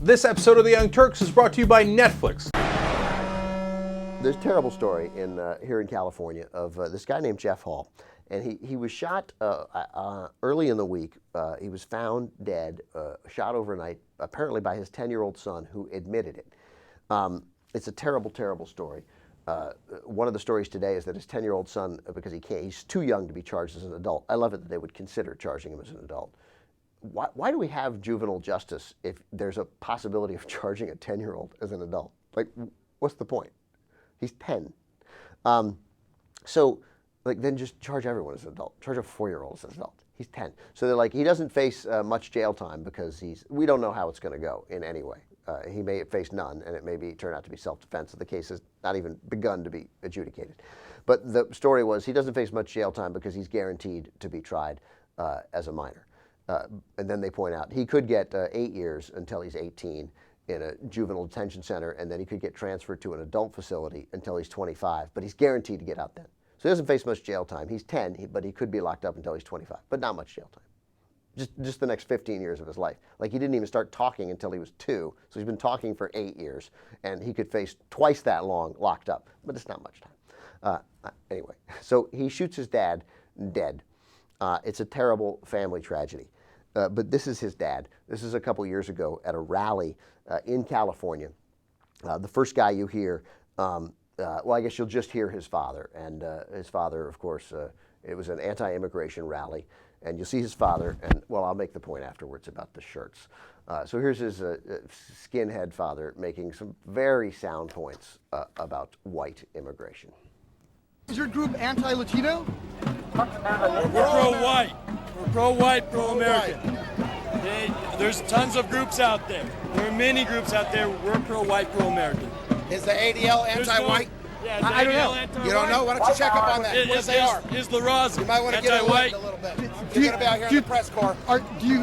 This episode of The Young Turks is brought to you by Netflix. There's a terrible story here in California of this guy named Jeff Hall. And he was shot early in the week. He was found dead, shot overnight, apparently by his 10-year-old son, who admitted it. It's a terrible, terrible story. One of the stories today is that his 10-year-old son, because he's too young to be charged as an adult. I love it that they would consider charging him as an adult. Why do we have juvenile justice if there's a possibility of charging a 10-year-old as an adult? Like, what's the point? He's 10. Then just charge everyone as an adult. Charge a 4-year-old as an adult. He's 10. So they're like, he doesn't face much jail time because we don't know how it's going to go in any way. He may face none, and it may turn out to be self-defense. So the case has not even begun to be adjudicated. But the story was he doesn't face much jail time because he's guaranteed to be tried as a minor. And then they point out he could get 8 years until he's 18 in a juvenile detention center, and then he could get transferred to an adult facility until he's 25, but he's guaranteed to get out then. So he doesn't face much jail time. He's 10, but he could be locked up until he's 25, but not much jail time. Just the next 15 years of his life. Like, he didn't even start talking until he was 2, so he's been talking for 8 years, and he could face twice that long locked up, but it's not much time. Anyway, so he shoots his dad dead. It's a terrible family tragedy. But this is his dad. This is a couple years ago at a rally in California. The first guy you hear, well, I guess you'll just hear his father. And his father, of course, it was an anti-immigration rally. And you'll see his father, and, well, I'll make the point afterwards about the shirts. So here's his skinhead father making some very sound points about white immigration. Is your group anti-Latino? We're pro-white. We're pro-white, pro-American. There's tons of groups out there. There are many groups out there. We're pro-white, pro-American. Is the ADL anti-white? Yeah, I don't know. Anti-white? You don't know? Why don't you check up on that? What they are? Is La Raza You might want to get anti-white? a little bit. You're going to be out here in the press corps. Do you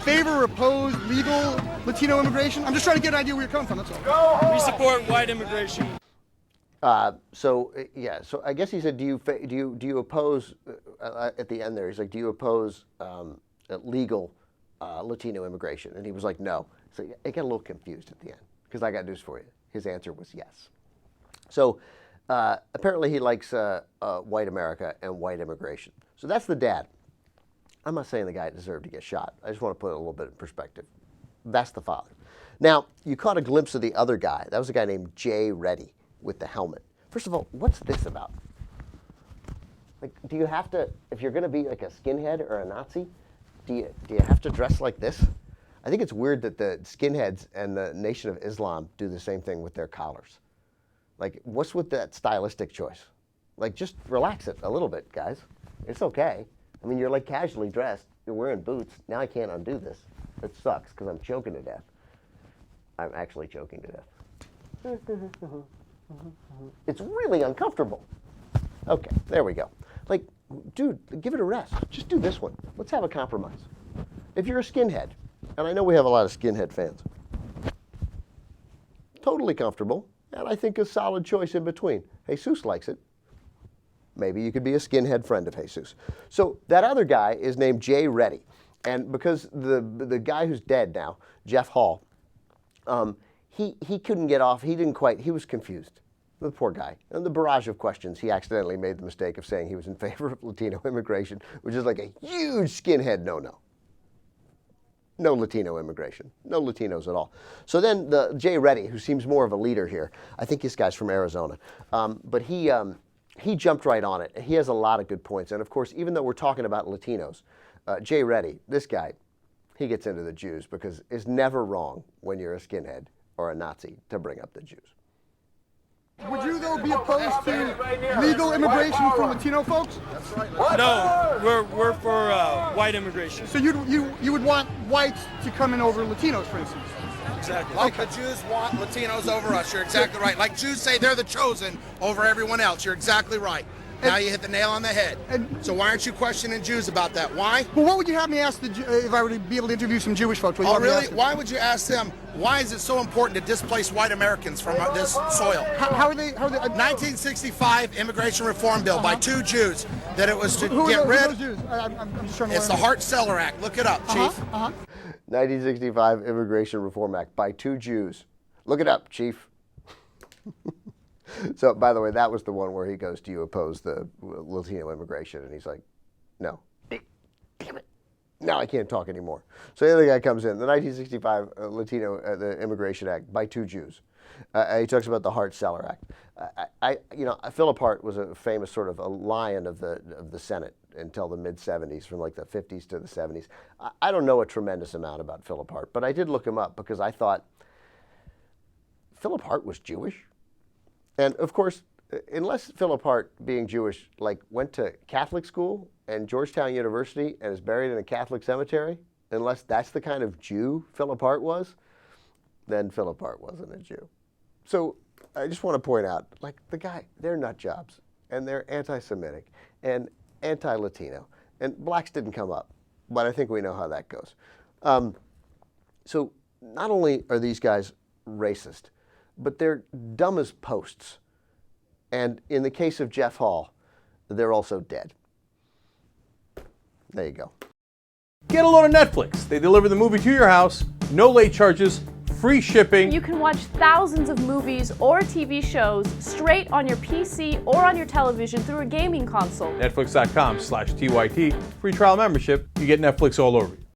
favor or oppose legal Latino immigration? I'm just trying to get an idea where you're coming from, that's all. We support white immigration. So I guess he said, do you oppose at the end there? He's like, do you oppose legal Latino immigration? And he was like, no. So I got a little confused at the end because I got news for you. His answer was yes. So apparently he likes white America and white immigration. So that's the dad. I'm not saying the guy deserved to get shot. I just want to put it a little bit in perspective. That's the father. Now, you caught a glimpse of the other guy. That was a guy named Jay Reddy with the helmet. First of all, what's this about? Like, do you have to, if you're going to be like a skinhead or a Nazi, do you have to dress like this? I think it's weird that the skinheads and the Nation of Islam do the same thing with their collars. Like, what's with that stylistic choice? Like, just relax it a little bit, guys. It's okay. I mean, you're like casually dressed. You're wearing boots. Now I can't undo this. It sucks because I'm choking to death. I'm actually choking to death. It's really uncomfortable. Okay, there we go. Like, dude, give it a rest. Just do this one. Let's have a compromise. If you're a skinhead, and I know we have a lot of skinhead fans, totally comfortable, and I think a solid choice in between. Jesus likes it. Maybe you could be a skinhead friend of Jesus. So that other guy is named Jay Reddy. And because the guy who's dead now, Jeff Hall, he couldn't get off. He was confused. The poor guy. And the barrage of questions, he accidentally made the mistake of saying he was in favor of Latino immigration, which is like a huge skinhead no-no. No Latino immigration. No Latinos at all. So then the Jay Reddy, who seems more of a leader here, I think this guy's from Arizona, but he jumped right on it. He has a lot of good points. And of course, even though we're talking about Latinos, Jay Reddy, this guy, he gets into the Jews because it's never wrong when you're a skinhead or a Nazi to bring up the Jews. Would you, though, be opposed to legal immigration for Latino folks? No, we're for white immigration. So you would want whites to come in over Latinos, for instance? Exactly. Like the Jews want Latinos over us. You're exactly right. Like Jews say they're the chosen over everyone else. You're exactly right. Now you hit the nail on the head. So why aren't you questioning Jews about that? Why? Well, what would you have me ask if I were to be able to interview some Jewish folks? Oh, really? Why would you ask them? Why is it so important to displace white Americans from this soil? How are they? 1965 immigration reform bill by two Jews that it was to who get are rid. those Jews? I'm just trying to It's the Hart-Celler Act. Look it up, Chief. 1965 Immigration Reform Act by 2 Jews. Look it up, Chief. So, by the way, that was the one where he goes, do you oppose the Latino immigration? And he's like, no. Damn it. Now I can't talk anymore. So the other guy comes in, the 1965 the Immigration Act by 2 Jews. He talks about the Hart-Celler Act. Philip Hart was a famous sort of a lion of the Senate until the mid-70s, from like the 50s to the 70s. I don't know a tremendous amount about Philip Hart, but I did look him up because I thought Philip Hart was Jewish. And of course, unless Philip Hart, being Jewish, like went to Catholic school and Georgetown University and is buried in a Catholic cemetery, unless that's the kind of Jew Philip Hart was, then Philip Hart wasn't a Jew. So I just want to point out, like, the guy, they're nut jobs, and they're anti-Semitic and anti-Latino, and blacks didn't come up, but I think we know how that goes. So not only are these guys racist, but they're dumb as posts. And in the case of Jeff Hall, they're also dead. There you go. Get a load of Netflix. They deliver the movie to your house, no late charges, free shipping. You can watch thousands of movies or TV shows straight on your PC or on your television through a gaming console. Netflix.com/TYT. Free trial membership. You get Netflix all over you.